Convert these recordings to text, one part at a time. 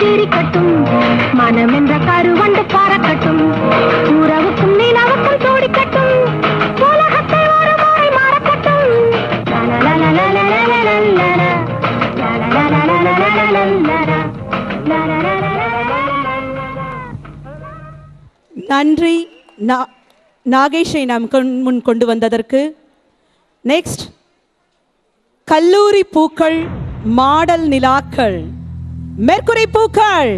சிரிக்கட்டும். மனமென்ற கருவண்டு பறக்கட்டும், உறவுக்கும் நிலவுக்கும் தோடிக்கட்டும், உலகத்தை ஒரு முறை மறக்கட்டும். நன்றி நாகேஷை நாம் முன் கொண்டு வந்ததற்கு. நெக்ஸ்ட், கல்லூரி பூக்கள் மாடல் நிலாக்கள் மெர்க்குரி பூக்கள்.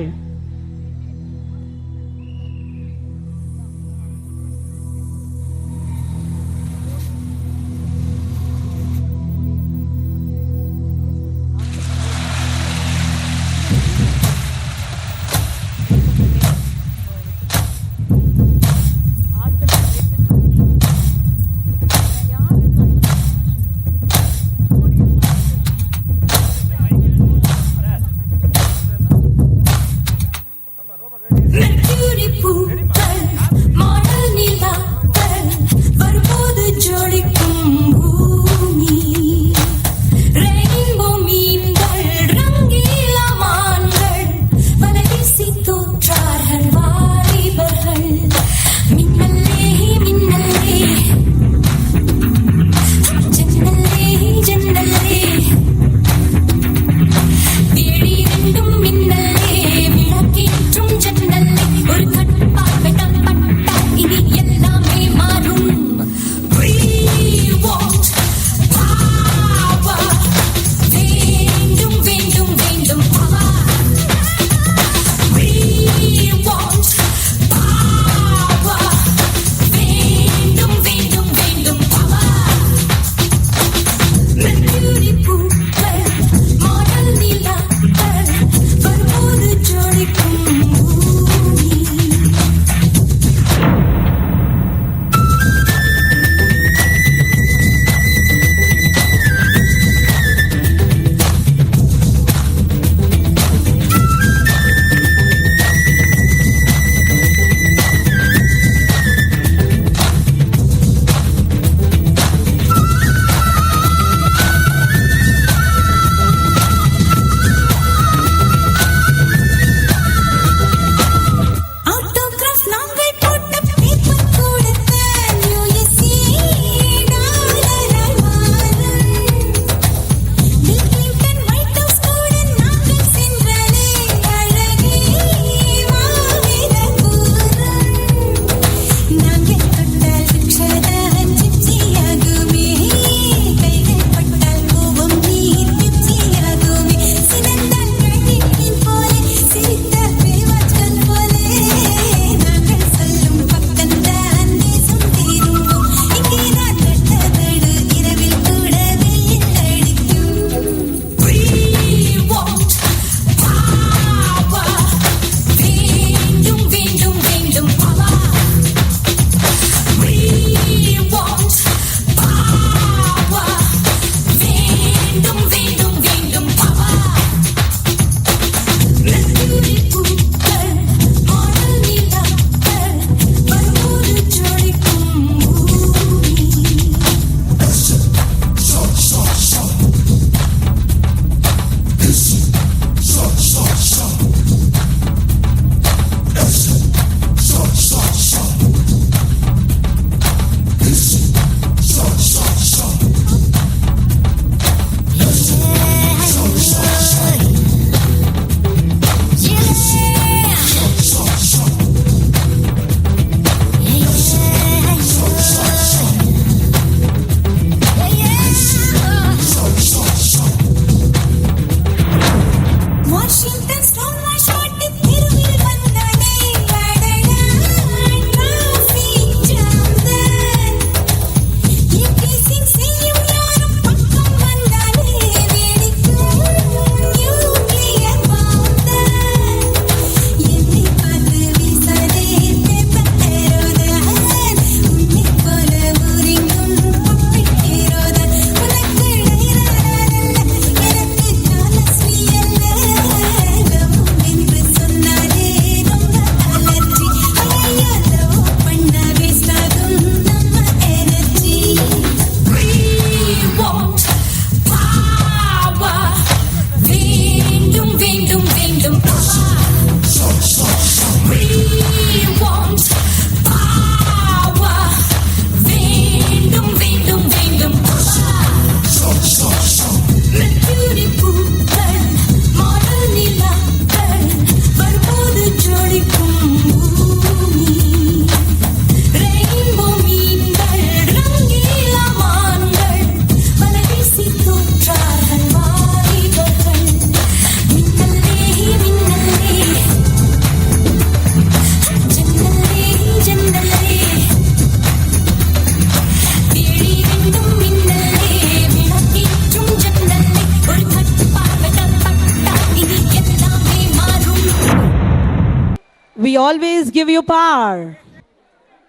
always give you power.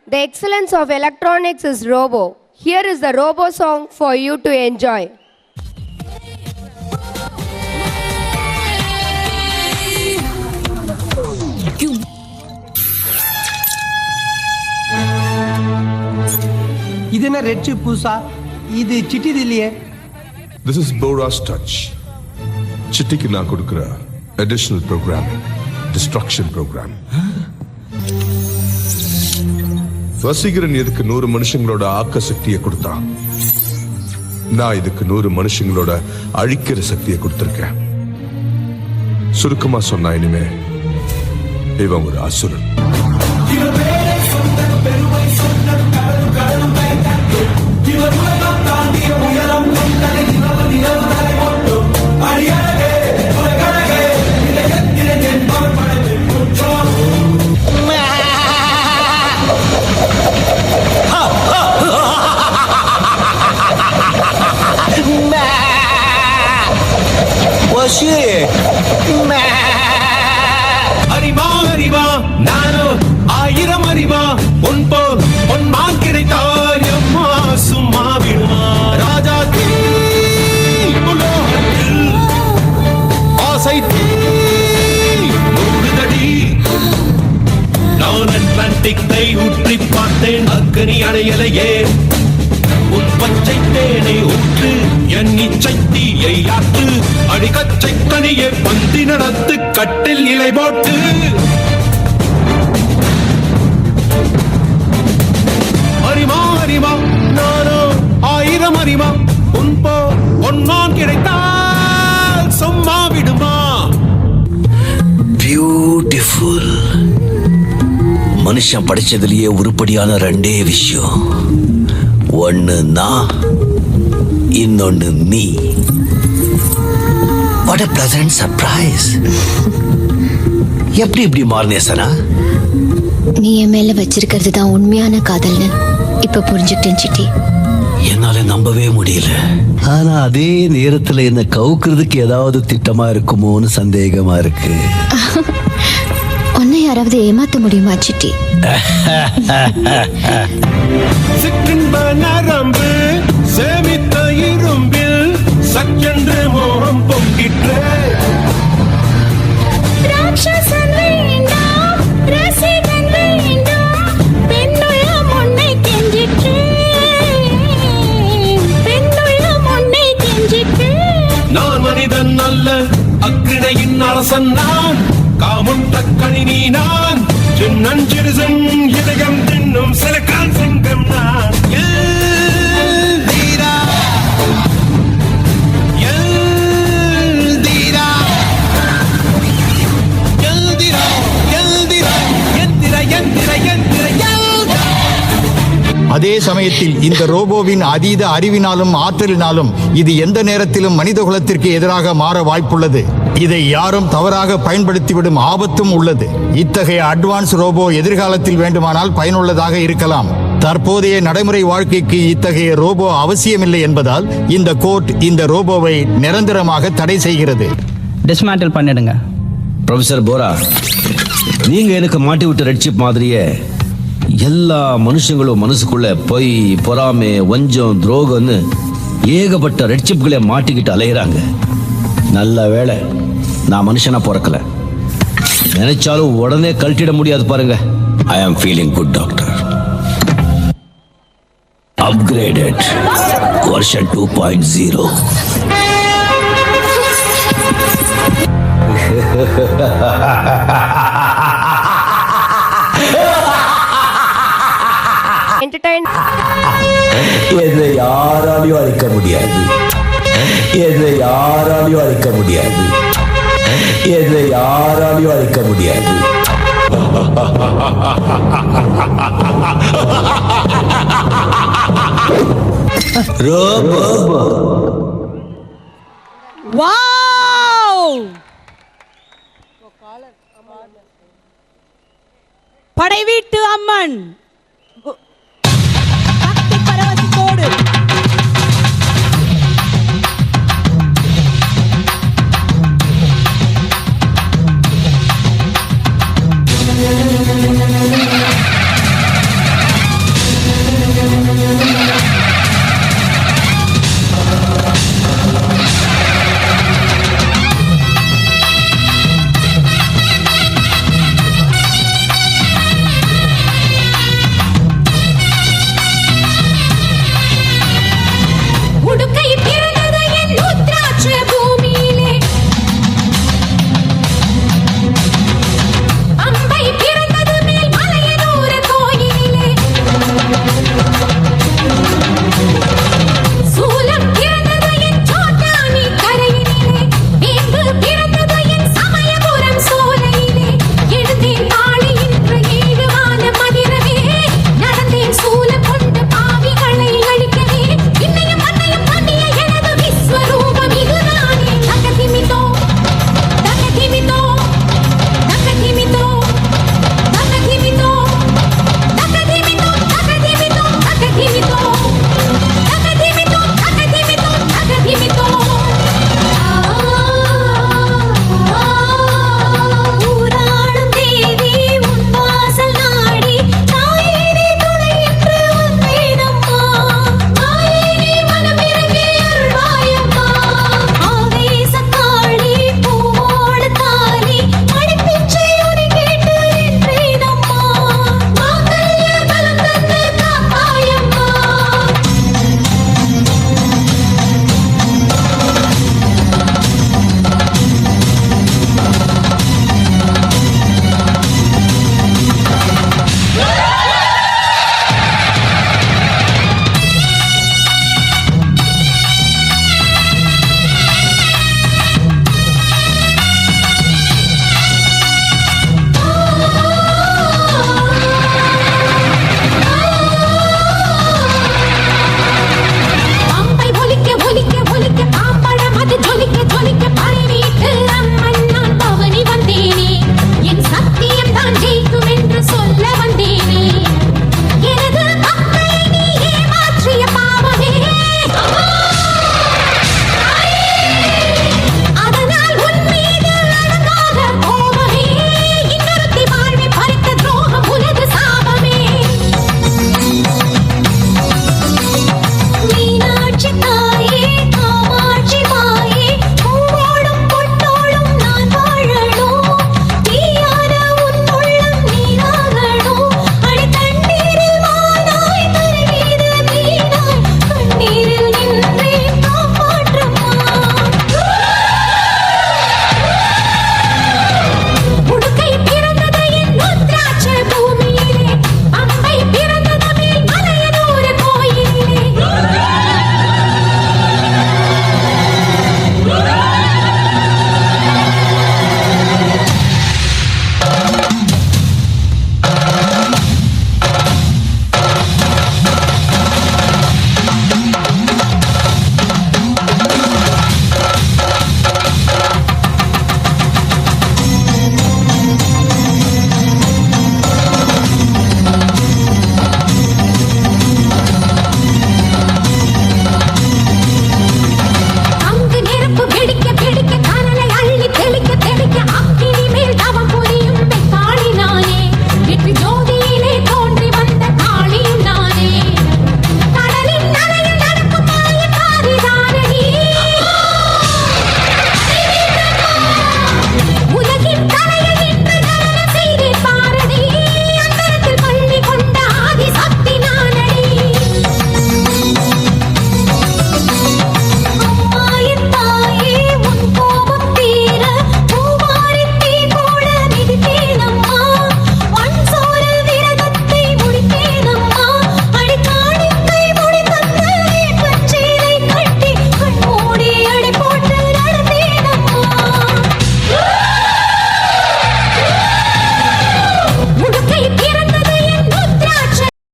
The excellence of electronics is Robo. Here is the Robo song for you to enjoy. இது என்ன ரெட் சிப் பூசா இது சிட்டிது இல்லையே. This is Bora's touch. சிட்டிக்கு நான் கொடுக்கிற additional programming, destruction program. Vaseegaran எதுக்கு 100 மனுஷங்களோட ஆக்க சக்தியை கொடுத்தான், நான் இதுக்கு 100 மனுஷங்களோட அழிக்கிற சக்தியை கொடுத்திருக்கேன். சுருக்கமா சொன்னா இனிமே இவன் ஒரு அசுரன். அறிவா அறிவா நானோ 1000 அறிவா உன் போல் பொன்மான் கிடைத்தார் எம்மா சும்மா விடுமா ராஜா உலோகத்தில் ஆசை மூடுதடி. நான் அட்லாண்டிக்கை ஊற்றி பார்த்தேன், அக்கனி அடையலையே. உன் பச்சை தேனை ஊற்று, என் இச்சை தீயை ஆற்று, அடிக்கச்சை கனியை பந்தி நடத்து, கட்டில் இலை போட்டு. அறிமா அறிமா நானோ 1000 அறிமா உன் போ பொன்மான் கிடைத்தால் சும்மா விடுமா. பியூட்டிஃபுல். மனுஷன் படிச்சதுலயே உருப்படியான 2 விஷயம். ஒன்னு நான், இன்னொன்னு நீ. What a pleasant surprise. எப்படி இப்படி மாறினே சனா? நீ என் மேல வச்சிருக்கிறது தான் உண்மையான காதல்னு இப்ப புரிஞ்சுக்கிட்டேன் சிட்டி. என்னால நம்பவே முடியல. ஆனா அதே நேரத்துல என்ன கவுக்குறதுக்கு ஏதாவது திட்டமா இருக்குமோன்னு சந்தேகமா இருக்கு. உன்னை யாராவது ஏமாத்த முடியுமா சிட்டி? சிற்றின்ப நரம்பு சேமித்த இரும்பில் சக்கென்று மோகம் பொங்கிற்று. ராட்சசன் வேண்டாம், ரசிகன் வேண்டாம், பெண்ணுள்ளம் உன்னை கெஞ்சிற்று, பெண்ணுள்ளம் உன்னை கெஞ்சிற்று. நான் மனிதன் அல்ல, அக்கிணையின் அரசன் நான், காமுன் தக்கணி நீ நான், சின்னஞ்சிறுசன் இதயம் தின்னும் சிலக்கான் சிங்கம் நான். எல்தீரா, எல்தீரா, எல்தீரா, எல்தீரா, எந்திர எந்திர எந்திர எல்தா. அதே சமயத்தில் இந்த ரோபோவின் அதீத அறிவினாலும் ஆற்றலினாலும் இது எந்த நேரத்திலும் மனித குலத்திற்கு எதிராக மாற வாய்ப்புள்ளது. இதை யாரும் தவறாக பயன்படுத்திவிடும் ஆபத்தும் உள்ளது. இத்தகைய அட்வான்ஸ் ரோபோ எதிர்காலத்தில் வேண்டுமானால் பயனுள்ளதாக இருக்கலாம். தற்போதைய நடைமுறை வாழ்க்கைக்கு இத்தகைய ரோபோ அவசியமில்லை என்பதால் இந்த கோர்ட் இந்த ரோபோவை நிரந்தரமாக தடை செய்கிறது. டிஸ்மேண்டில் பண்ணிடுங்க. ப்ரொஃபசர் போரா, நீங்க எனக்கு மாட்டி விட்ட ரெட் சிப் மாதிரியே எல்லா மனுஷங்களும் மனசுக்குள்ள பொய், பொறாமை, வஞ்சம், துரோகம்னு ஏகப்பட்ட ரெட் சிப்களை மாட்டிக்கிட்டு அலையிறாங்க. நல்ல வேளை நான் மனுஷனா பிறக்கல. நினைச்சாலும் உடனே கழட்டிட முடியாது பாருங்க. ஐ ஆம் feeling good doctor. Upgraded version 2.0. Entertain. எதை யாராலையும் அழிக்க முடியாது, எதை யாராலையும் அழிக்க முடியாது, எதை யாராலையும் அழிக்க முடியாது. ரோபோ. வாவ்! படைவீட்டு அம்மன் பக்தி பரவசத்தோடு